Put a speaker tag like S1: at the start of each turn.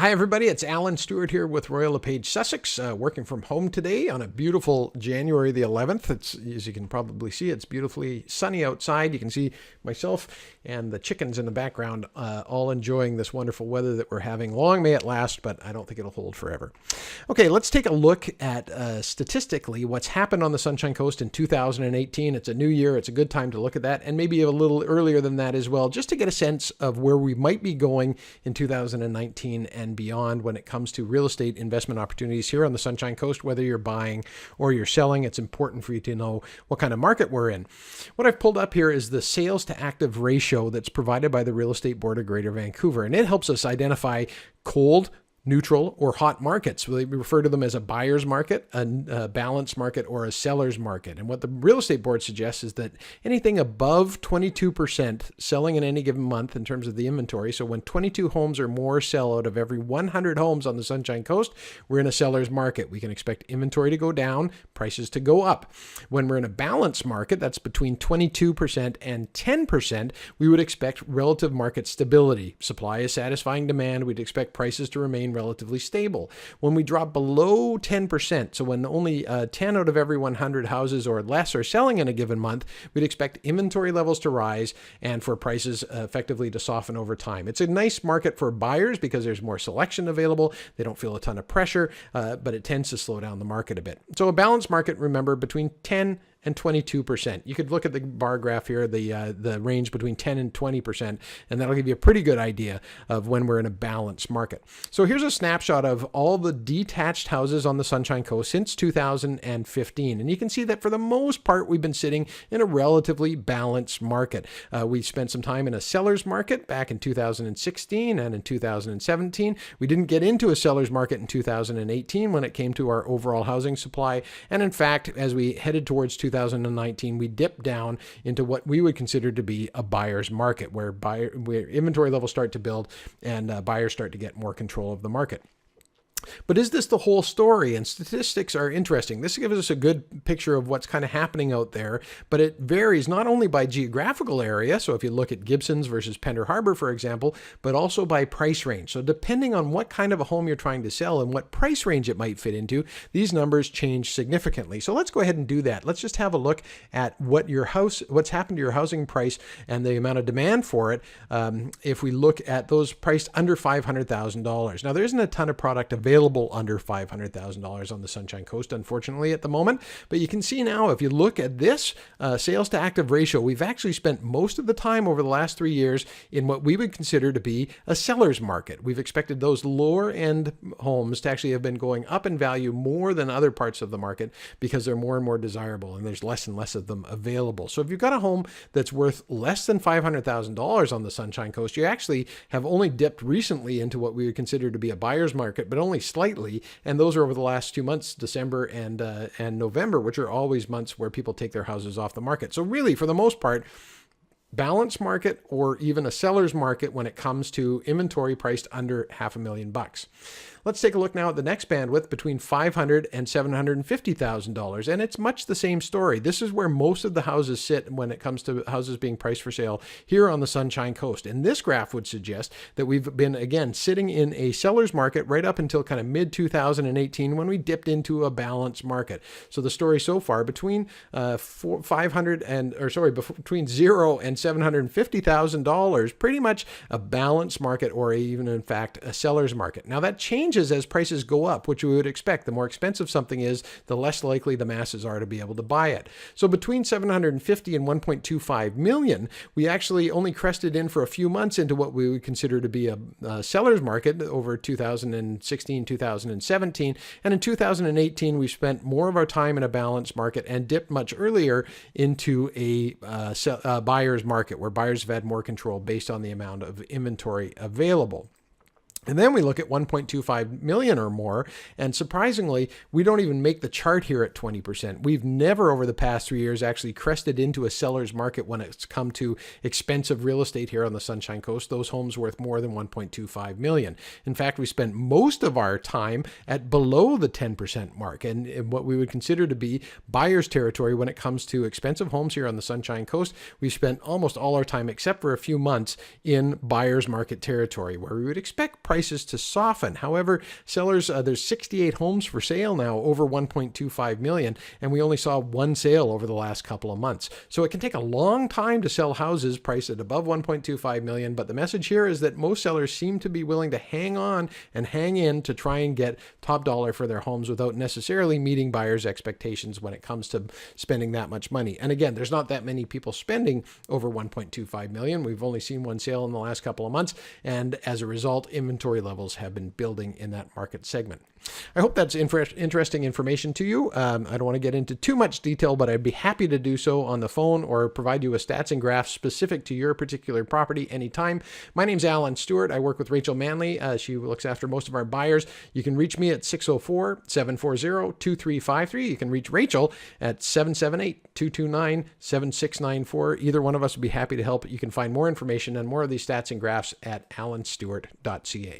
S1: Hi, everybody. It's Alan Stewart here with Royal LePage Sussex, working from home today on a beautiful January the 11th. It's, as you can probably see, it's beautifully sunny outside. You can see myself and the chickens in the background all enjoying this wonderful weather that we're having. Long may it last, but I don't think it'll hold forever. Okay, let's take a look at statistically what's happened on the Sunshine Coast in 2018. It's a new year. It's a good time to look at that, and maybe a little earlier than that as well, just to get a sense of where we might be going in 2019 and beyond when it comes to real estate investment opportunities here on the Sunshine Coast. Whether you're buying or you're selling, it's important for you to know what kind of market we're in. What I've pulled up here is the sales to active ratio that's provided by the Real Estate Board of Greater Vancouver, and it helps us identify cold, neutral, or hot markets. We refer to them as a buyer's market, a balanced market, or a seller's market. And what the real estate board suggests is that anything above 22% selling in any given month in terms of the inventory, so when 22 homes or more sell out of every 100 homes on the Sunshine Coast, we're in a seller's market. We can expect inventory to go down, prices to go up. When we're in a balanced market, that's between 22% and 10%, we would expect relative market stability. Supply is satisfying demand. We'd expect prices to remain relatively stable. When we drop below 10%, so when only 10 out of every 100 houses or less are selling in a given month, we'd expect inventory levels to rise and for prices effectively to soften over time. It's a nice market for buyers because there's more selection available. They don't feel a ton of pressure, but it tends to slow down the market a bit. So a balanced market, remember, between 10 and 22%. You could look at the bar graph here, the range between 10 and 20%, and that'll give you a pretty good idea of when we're in a balanced market. So here's a snapshot of all the detached houses on the Sunshine Coast since 2015. And you can see that for the most part, we've been sitting in a relatively balanced market. We spent some time in a seller's market back in 2016 and in 2017. We didn't get into a seller's market in 2018 when it came to our overall housing supply. And in fact, as we headed towards 2019, we dipped down into what we would consider to be a buyer's market, where inventory levels start to build and buyers start to get more control of the market. But is this the whole story? And statistics are interesting. This gives us a good picture of what's kind of happening out there, but it varies not only by geographical area, so if you look at Gibsons versus Pender Harbor, for example, but also by price range. So depending on what kind of a home you're trying to sell and what price range it might fit into, these numbers change significantly. So let's go ahead and do that. Let's just have a look at what's happened to your housing price and the amount of demand for it if we look at those priced under $500,000. Now, there isn't a ton of product available under $500,000 on the Sunshine Coast, unfortunately, at the moment. But you can see now, if you look at this sales to active ratio, we've actually spent most of the time over the last 3 years in what we would consider to be a seller's market. We've expected those lower end homes to actually have been going up in value more than other parts of the market because they're more and more desirable and there's less and less of them available. So if you've got a home that's worth less than $500,000 on the Sunshine Coast, you actually have only dipped recently into what we would consider to be a buyer's market, but only slightly, and those are over the last 2 months, December and November, which are always months where people take their houses off the market. So really, for the most part, balanced market or even a seller's market when it comes to inventory priced under $500,000. Let's take a look now at the next bandwidth between $500,000 and $750,000, and it's much the same story. This is where most of the houses sit when it comes to houses being priced for sale here on the Sunshine Coast. And this graph would suggest that we've been, again, sitting in a seller's market right up until kind of mid-2018 when we dipped into a balanced market. So the story so far between between $0 and $750,000, pretty much a balanced market, or even in fact a seller's market. Now that changes as prices go up, which we would expect. The more expensive something is, the less likely the masses are to be able to buy it. So between $750,000 and $1.25 million, we actually only crested in for a few months into what we would consider to be a seller's market over 2016, 2017. And in 2018, we spent more of our time in a balanced market and dipped much earlier into a buyer's market, where buyers have had more control based on the amount of inventory available. And then we look at 1.25 million or more, and surprisingly, we don't even make the chart here at 20%. We've never over the past 3 years actually crested into a seller's market when it's come to expensive real estate here on the Sunshine Coast, those homes worth more than 1.25 million. In fact, we spent most of our time at below the 10% mark, and what we would consider to be buyer's territory when it comes to expensive homes here on the Sunshine Coast. We've spent almost all our time, except for a few months, in buyer's market territory, where we would expect prices to soften. However, sellers, there's 68 homes for sale now over 1.25 million, and we only saw one sale over the last couple of months. So it can take a long time to sell houses priced at above 1.25 million, but the message here is that most sellers seem to be willing to hang on and hang in to try and get top dollar for their homes without necessarily meeting buyers' expectations when it comes to spending that much money. And again, there's not that many people spending over 1.25 million. We've only seen one sale in the last couple of months, and as a result, inventory levels have been building in that market segment. I hope that's interesting information to you. I don't want to get into too much detail, but I'd be happy to do so on the phone or provide you with stats and graphs specific to your particular property anytime. My name's Alan Stewart. I work with Rachel Manley. She looks after most of our buyers. You can reach me at 604-740-2353. You can reach Rachel at 778-229-7694. Either one of us would be happy to help. You can find more information and more of these stats and graphs at alanstewart.ca.